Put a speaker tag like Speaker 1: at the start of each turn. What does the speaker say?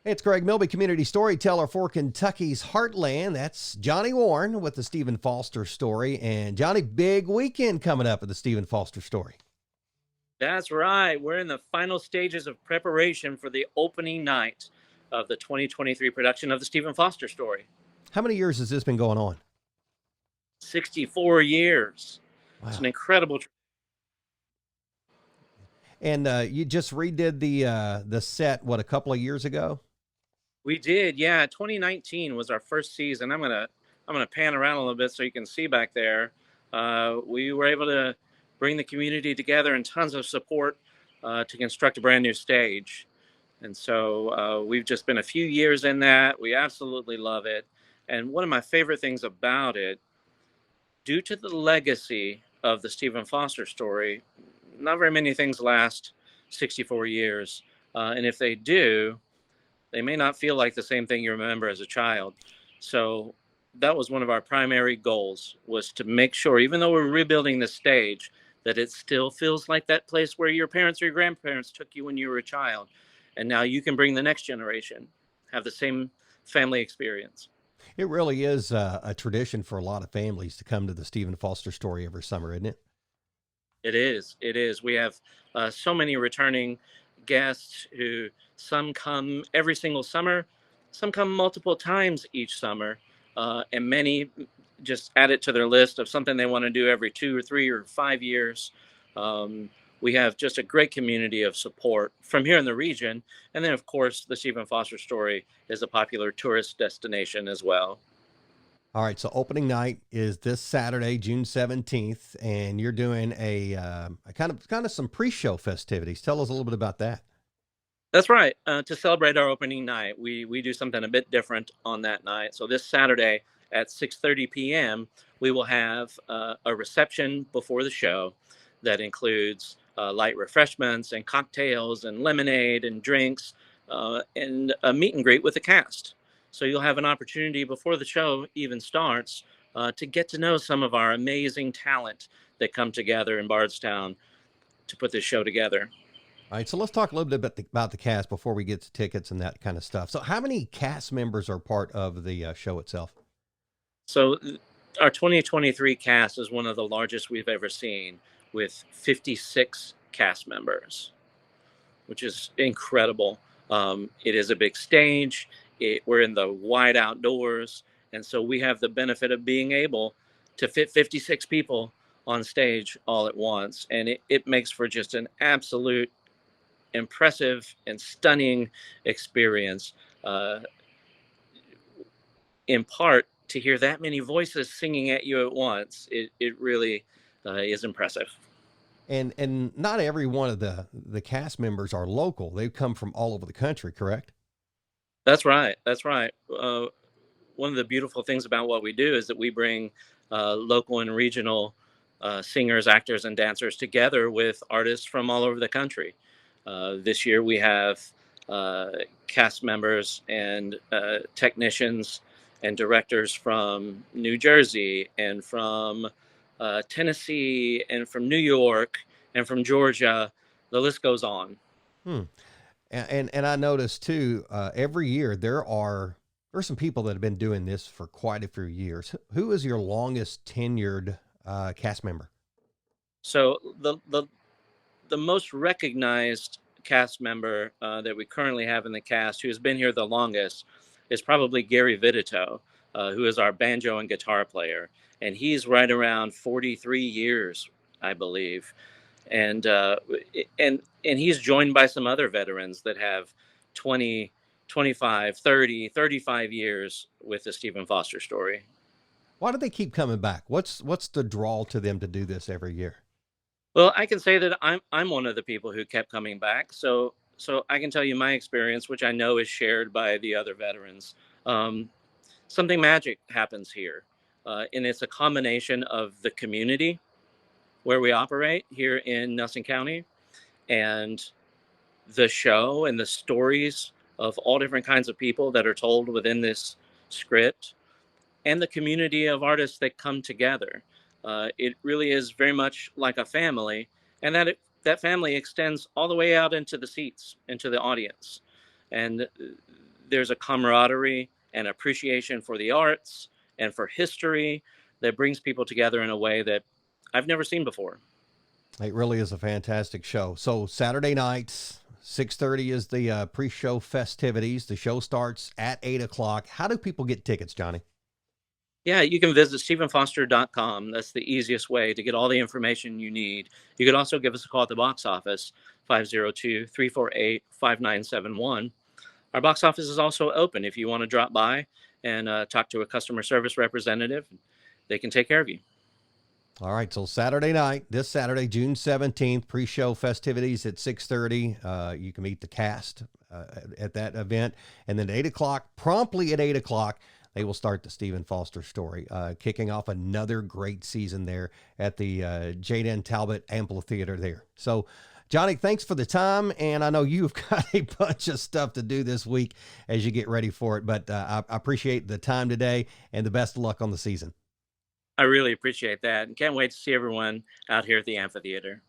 Speaker 1: It's Greg Milby, community storyteller for Kentucky's Heartland. That's Johnny Warren with the Stephen Foster story. And Johnny, big weekend coming up at the Stephen Foster story.
Speaker 2: That's right. We're in the final stages of preparation for the opening night of the 2023 production of the Stephen Foster story.
Speaker 1: How many years has this been going on?
Speaker 2: 64 years. It's an
Speaker 1: Wow.
Speaker 2: incredible.
Speaker 1: And you just redid the set, what, a couple of years ago?
Speaker 2: We did, yeah. 2019 was our first season. I'm gonna pan around a little bit so you can see back there. We were able to bring the community together and tons of support to construct a brand new stage. And so we've just been a few years in that. We absolutely love it. And one of my favorite things about it, due to the legacy of the Stephen Foster story, not very many things last 64 years. And if they do, they may not feel like the same thing you remember as a child. So that was one of our primary goals, was to make sure, even though we're rebuilding the stage, that it still feels like that place where your parents or your grandparents took you when you were a child. And now you can bring the next generation, have the same family experience.
Speaker 1: It really is a tradition for a lot of families to come to the Stephen Foster story every summer, isn't it?
Speaker 2: It is. It is. We have so many returning guests who some come every single summer, some come multiple times each summer, and many just add it to their list of something they want to do every 2 or 3 or 5 years. We have just a great community of support from here in the region. And then, of course, the Stephen Foster story is a popular tourist destination as well.
Speaker 1: All right, so opening night is this Saturday, June 17th, and you're doing a kind of some pre-show festivities. Tell us a little bit about that.
Speaker 2: That's right. To celebrate our opening night, we do something a bit different on that night. So this Saturday at 6:30 p.m., we will have a reception before the show that includes light refreshments and cocktails and lemonade and drinks and a meet and greet with the cast. So you'll have an opportunity before the show even starts to get to know some of our amazing talent that come together in Bardstown to put this show together.
Speaker 1: All right, so let's talk a little bit about the cast before we get to tickets and that kind of stuff. So, how many cast members are part of the show itself?
Speaker 2: So our 2023 cast is one of the largest we've ever seen, with 56 cast members, which is incredible. It is a big stage. We're in the wide outdoors, and so we have the benefit of being able to fit 56 people on stage all at once, and it makes for just an absolute impressive and stunning experience. In part, to hear that many voices singing at you at once, it really is impressive.
Speaker 1: And not every one of the cast members are local. They come from all over the country, correct?
Speaker 2: That's right. That's right. One of the beautiful things about what we do is that we bring local and regional singers, actors, and dancers together with artists from all over the country. This year we have cast members and technicians and directors from New Jersey and from Tennessee and from New York and from Georgia. The list goes on.
Speaker 1: Hmm. And I noticed too, every year there's some people that have been doing this for quite a few years. Who is your longest tenured cast member?
Speaker 2: So the most recognized cast member that we currently have in the cast, who has been here the longest, is probably Gary Vidito, who is our banjo and guitar player, and he's right around 43 years, I believe, and and he's joined by some other veterans that have 20, 25, 30, 35 years with the Stephen Foster story.
Speaker 1: Why do they keep coming back? What's the draw to them to do this every year?
Speaker 2: Well, I can say that I'm one of the people who kept coming back. So I can tell you my experience, which I know is shared by the other veterans. Um, Something magic happens here, and it's a combination of the community where we operate here in Nelson County, and the show and the stories of all different kinds of people that are told within this script, and the community of artists that come together. It really is very much like a family, and that family extends all the way out into the seats, into the audience. And there's a camaraderie and appreciation for the arts and for history that brings people together in a way that I've never seen before.
Speaker 1: It really is a fantastic show. So Saturday nights, 6:30 is the pre-show festivities. The show starts at 8 o'clock. How do people get tickets, Johnny?
Speaker 2: Yeah, you can visit stephenfoster.com. That's the easiest way to get all the information you need. You could also give us a call at the box office, 502-348-5971. Our box office is also open if you want to drop by and talk to a customer service representative. They can take care of you.
Speaker 1: All right, so Saturday night, this Saturday, June 17th, pre-show festivities at 6:30. You can meet the cast at that event. And then at 8 o'clock, promptly at 8 o'clock, they will start the Stephen Foster story, kicking off another great season there at the J Dan Talbott Amphitheater there. So, Johnny, thanks for the time, and I know you've got a bunch of stuff to do this week as you get ready for it, but I appreciate the time today, and the best of luck on the season.
Speaker 2: I really appreciate that and can't wait to see everyone out here at the amphitheater.